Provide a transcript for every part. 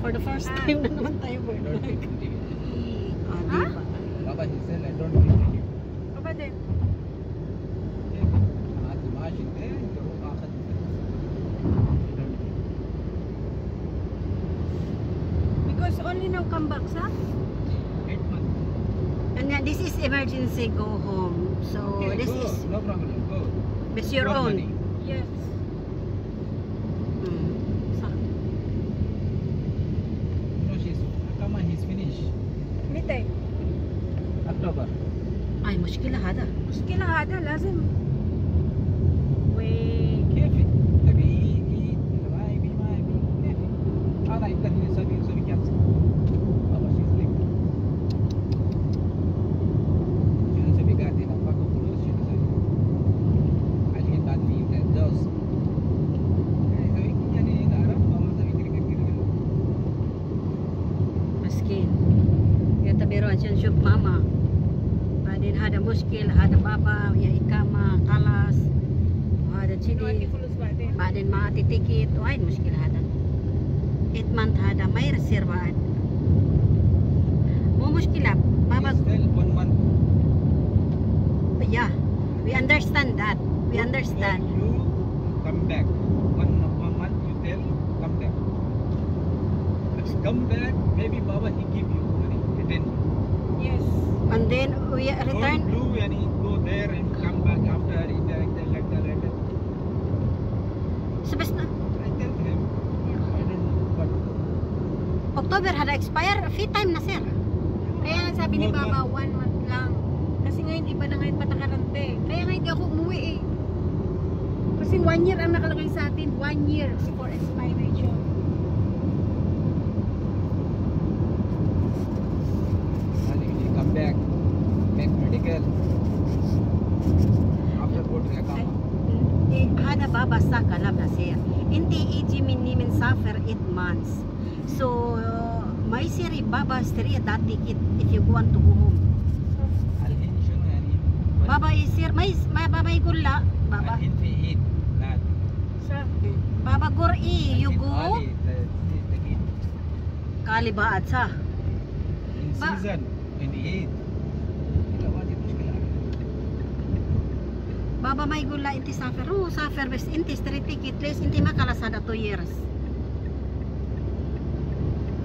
For the first time na naman tayo I don't vlog. take ticket. Ah, di ba? Baba, he said, I don't take ticket. Aba din. Ati maashin eh, yung akad. Because only now come back, sa? 8 months. And then this is emergency go home. So Okay, this go. is No problem, go. it's your More own. money. Yes. Sa- No, come on, he's finished. Mite. October. Ay, mushkila hada. مشكلة هذا لازم. كيف؟ تبي يجي ما يبي كيف؟ أنا يقدر يسوي كابس. بابا she's like. شنو نسوي قاعدين نفكر فلوس شنو نسوي؟ عشان بعد في جوز. يعني نعرف بابا نسوي كذا. Miskin. Ya tabiru aja shuf mama. بعدين هذا مشكل هذا بابا يا إقامة خلاص وهذا نودي كذي فلوس بعدين. بعدين ما أعطي تيكت وهاي المشكلة هذا 8 month هذا ما يصير بعد مو مشكلة بابا Still 1 month. yeah we understand that we understand You come back. One month you tell, come back. Come back, maybe Baba he give you money, return. Yes. and then we return Don't do any, go there and come back after like that. so basta I tell him, I don't know, but October هذا expire في time na sir Kaya nga sabi ni Mama, 1 month lang. Kasi ngayon, iba na ngayon patakarante. Kaya nga hindi ako umuwi eh. Kasi 1 year ang nakalagay sa atin. 1 year before expiration. when you come back, make medical. After go to Akama. هذا بابا ساكا لابنا سير انت يجي مني من سافر 8 months so ما يصير بابا اشتري that ticket if you want to go home الحين شنو يعني؟ بابا يصير ما بابا يقول لا بابا الحين في عيد لا بابا قر ايه you go الحين قال لي بعد صح in season in عيد لا واجد مشكلة. بابا ما يقول لا انت سافر هو سافر بس انت اشتري تيكت ليش انت ما خلص هذا 2 years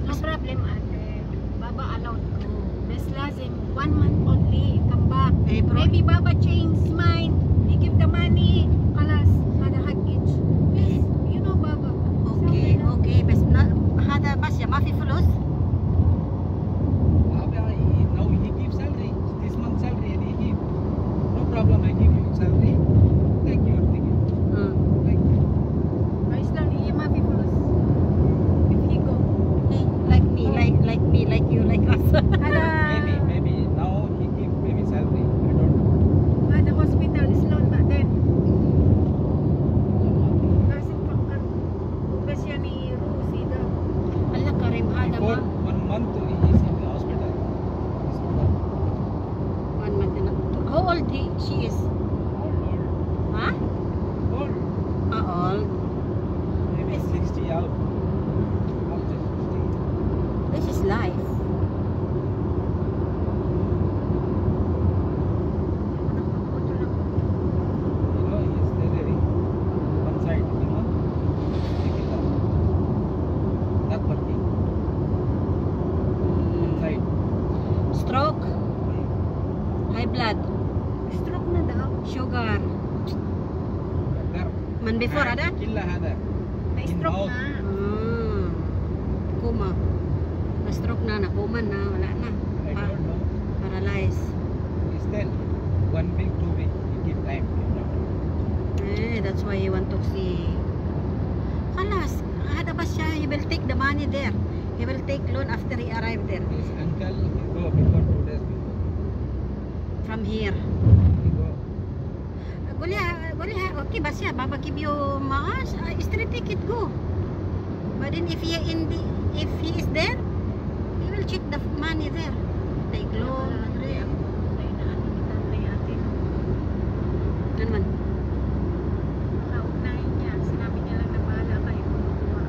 No problem ate. Baba allowed go. Bes lazim 1 month only. Come back. Eh, bro. Maybe Baba change his mind. He give the money. Kalas. Hada haggage. Yes. You know Baba. اوكي بس هذا بس يا ما في فلوس Now he gives salary. This month salary and he give. No problem, I give you salary. Take your ticket. Like, Ayos lang. Iya mafi fulos. If he go. like me like you like us Hada. maybe now he give maybe salary. I don't know. Hada hospital is loan na din. Kasi pagkat. Bes yan ni Rosie daw. Allah Karim هذا Before ما 1 month he is in the hospital. 1 month na how old she is huh Old. old Maybe 60 out. After 60. this is life You know, he is there one side, you know. Take it up. Not working. One side. stroke high blood Stroke na daw. sugar There. man before ada Killa hada. May In stroke mouth. na. kuma na stroke na nakuman na wala na I don't know. paralyzed He still 1 week, 2 week. He give time. that's why you want to see خلاص هذا بس he will take the money there he will take loan after he arrive there His uncle he go before 2 days before. from here He go. قولي okay بس يا بابا give you معاش straight ticket go but then if he is there he will check the money there take loan ano man Kaunahin niya. Sinabi niya lang na bahala kayo kumukuha.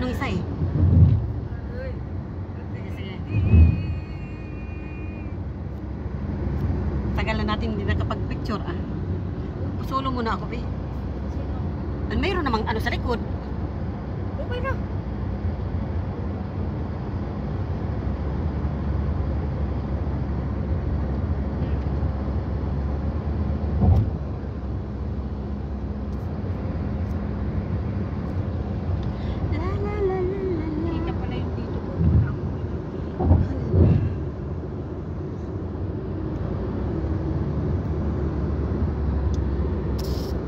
yung isa eh. Uy. Sige. Tagal na natin hindi nakapag-picture ah. Solo muna ako, be. Sino? Mayroon namang ano sa likod. Okay na. La la la la la la. Kita pala yung dito ko.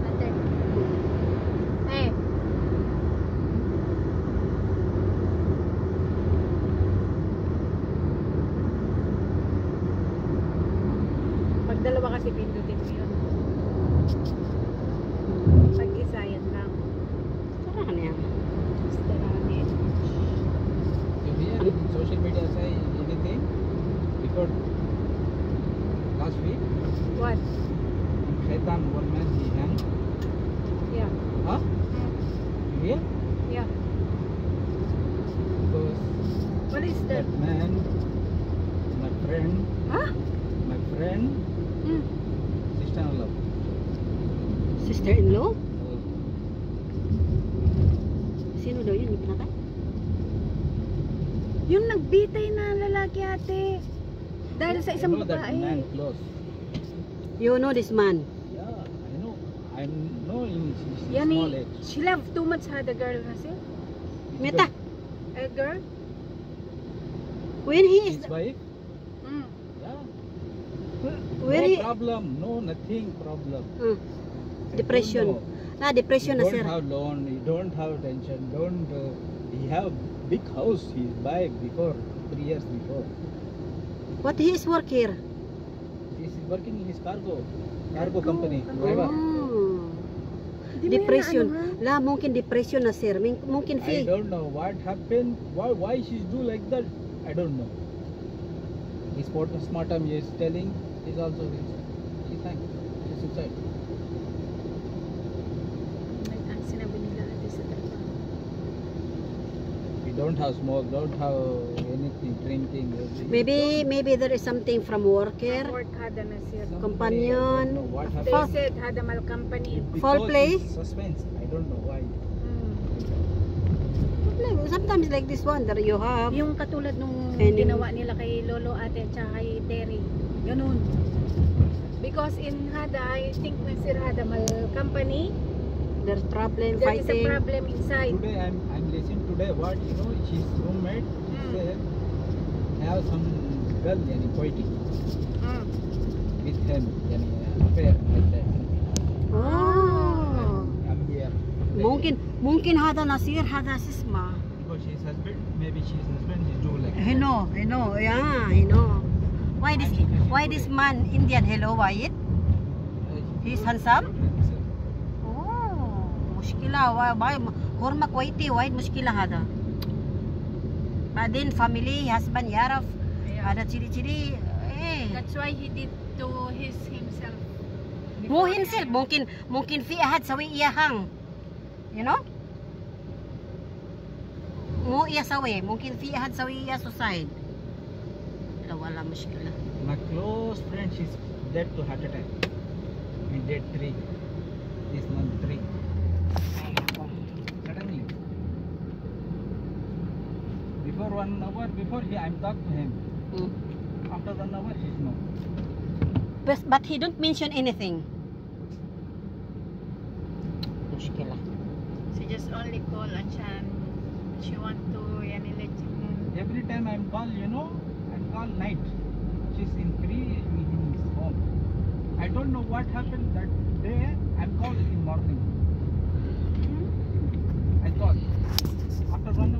Ate. Eh. Pag dalawa kasi pindutin mo yun. Pag isa yan lang. Sarahan yan. Staranin. You hear in social media say anything before last week? What? Shaitan, one man he hanged. Yeah. Huh? You hear? Yeah. Because What is that? that man, my friend, Huh? Hmm. sister-in-law. Sister-in-law? Oh, Sino daw yun? Yung pinatay? Yung nagbitay na lalaki ate. Dahil sa isang I know that man babae. close. You know this man? Yeah, I know. I know in small Yani, age. she love too much ha, the girl kasi. Meta, A girl? when he is... His wife? Mm. Yeah. When No he... problem. No, nothing problem. Hmm. I Depression. don't know. Ah, depression You na don't sir. have loan, you don't have tension, don't he have big house he buy before 3 years before. What he is work here? He is working in his cargo company. Cargo. Driver. Oh. Di mo yan Depression. na ano, La, mungkin depression na sir. Mungkin I fi. don't know what happened. Why she do like that? I don't know. His smart time he is telling is also he's thank he's suicide. like ang sinabi nila ate sa trabaho. We don't have smoke, don't have anything drinking. Everything. Maybe there is something from worker. Work hada na siya. Something, companion. I don't know what They happened. said hada mal company. Foul Because play? it's suspense. I don't know why. Sometimes like this one, there you have. Yung katulad nung Any- ginawa nila kay Lolo ate at saka kay Terry. Ganun. Because in Hada, I think na Sir Hada mal company, There's problem, there is a fighting. problem inside. Today I'm listening today what you know his roommate said have some girl yani poetic Mm. with him yani affair like that. Oh. I'm here. Mungkin hada nasir, hada sisma. Because she's husband, maybe she's husband she do like I know, yeah, I know. Why this man Indian? Hello, why it? He's handsome? Oh, mushkila. Why? Horma Kuwaiti, why mushkila hada? Badin family, husband yaraf, Yeah. ada ciri-ciri. That's why he did to himself. Mo himself, mungkin fi ahad sawi iyahang. You know? Mo iya sawi, mungkin fi ahad sawi iya suicide. Wala mushkila. My close friend she's dead to heart attack. In dead 3. This month 3. Suddenly. Before 1 hour before I'm talk to him. Mm. After 1 hour he's no. But he don't mention anything. Mushkila. She just only call and she want to yani let you Every time I'm call, you know, I'm call night. She's in free in his home. I don't know what happened that day. I'm called in morning. I thought after 1 hour